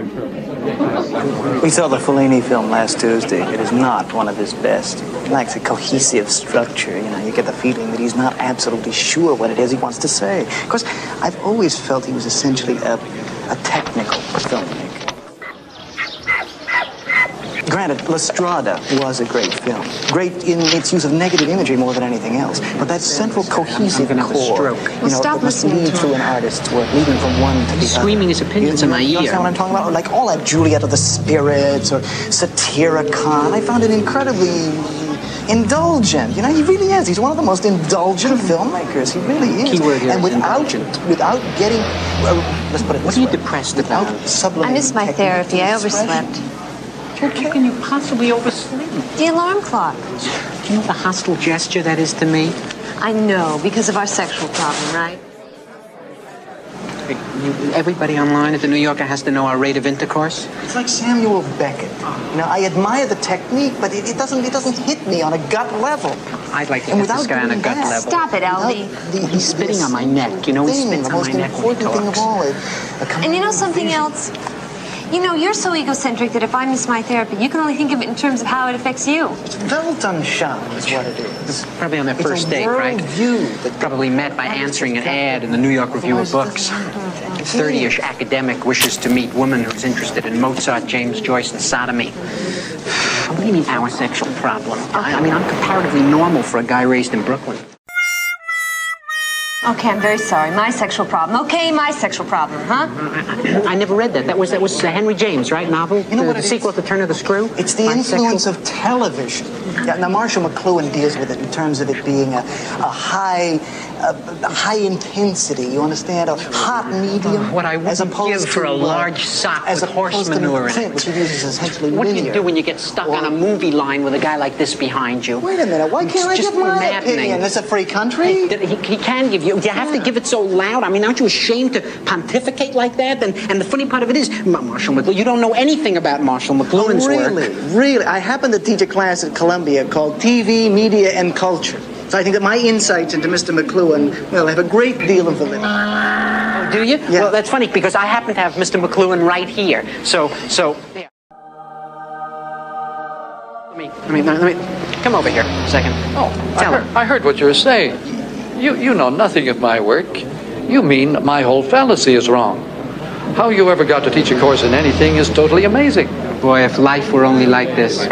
We saw the Fellini film last Tuesday. It is not one of his best. It lacks a cohesive structure. You know, you get the feeling that he's not absolutely sure what it is he wants to say. Of course, I've always felt he was essentially a technical filmmaker. Granted, La Strada was a great film. Great in its use of negative imagery more than anything else. But that central cohesive core, Well, stop that must listening lead to through an artist's work, leading from one to the other. Screaming his opinions in my You ear. understand what I'm talking about? Like all that Juliet of the Spirits or Satyricon. I found it incredibly indulgent. You know, he really is. He's one of the most indulgent filmmakers. He really is. Keyword here and is indulgent. Without getting, let's put it What this are you way. depressed Without about? sublimating I missed my technique therapy. I and expression. overslept. How can you possibly oversleep? The alarm clock. Do you know what a hostile gesture that is to me? I know, because of our sexual problem, right? Everybody online at the New Yorker has to know our rate of intercourse. It's like Samuel Beckett. You know, I admire the technique, but it doesn't hit me on a gut level. I'd like to And hit this without guy on a doing gut that- level. Stop it, Albie. He's spitting on my neck. You know, he spits on my neck when he The most important thing of talks. all. And you know something else? You know, you're so egocentric that if I miss my therapy, you can only think of it in terms of how it affects you. It's Weltanschauung is what it is. Probably on their first date, right? View that Probably met by answering an ad in the New York Review of Books. 30-ish academic wishes to meet woman who's interested in Mozart, James Joyce, and sodomy. What do you mean, our sexual problem? I mean, I'm comparatively normal for a guy raised in Brooklyn. Okay, I'm very sorry. My sexual problem. Okay, my sexual problem, huh? I never read that. That was Henry James, right? Novel? You know what the it sequel is? to Turn of the Screw? It's the influence of television. Yeah, now, Marshall McLuhan deals with it in terms of it being a high intensity, you understand? A hot medium. What I as wouldn't opposed give for to, a large sock as with horse opposed to manure in print, it. which he uses essentially What do you linear. do when you get stuck on a movie line with a guy like this behind you? Wait a minute, why can't I It's just give my maddening. opinion? This is a free country? He can give you. You have to give it so loud. I mean, aren't you ashamed to pontificate like that? And the funny part of it is, Marshall McLuhan, you don't know anything about Marshall McLuhan's work. Really? I happen to teach a class at Columbia called TV, Media, and Culture. So I think that my insights into Mr. McLuhan, well, have a great deal of validity. Oh, do you? Yeah. Well, that's funny because I happen to have Mr. McLuhan right here. So, there. Let me come over here a second. Oh, Tell him. I heard what you were saying. You know nothing of my work. You mean my whole fallacy is wrong. How you ever got to teach a course in anything is totally amazing. Boy, if life were only like this.